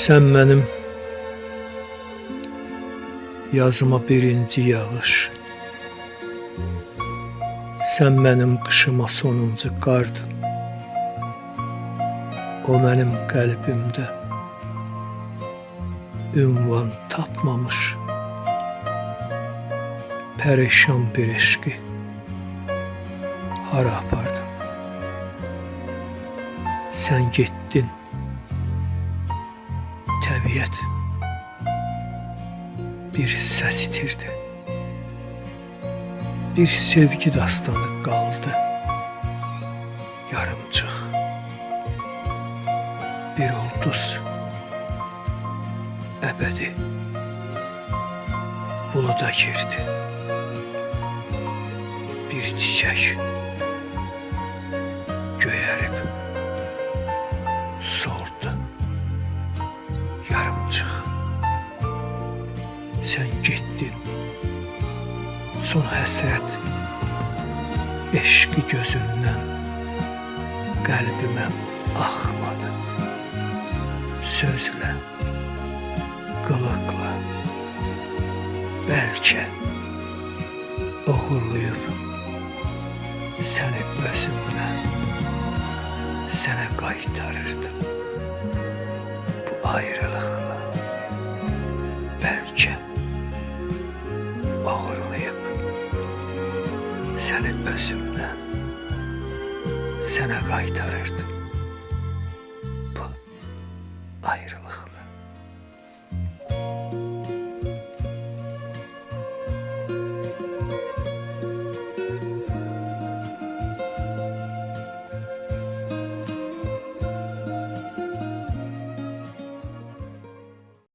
Sən mənim yazıma birinci yağış, sən mənim qışıma sonuncu qardın. O mənim qəlbimdə ünvan tapmamış pərişan bir eşqi hara apardın? Sən getdin, təbiət bir səs itirdi. Bir sevgi dastanı qaldı yarımçıq. Bir ulduz əbədi buluda girdi. Bir çiçək göyərib soldu yarımçıq. Sən getdin, son həsrət eşqi gözündən qəlbimə axmadı. Sözlə, qılıqla, bəlkə oğurlayıb səni özümdən sənə qaytarırdım. Bu ayrılıqla bəlkə oğurlayıb səni özümdən sənə qaytarırdım.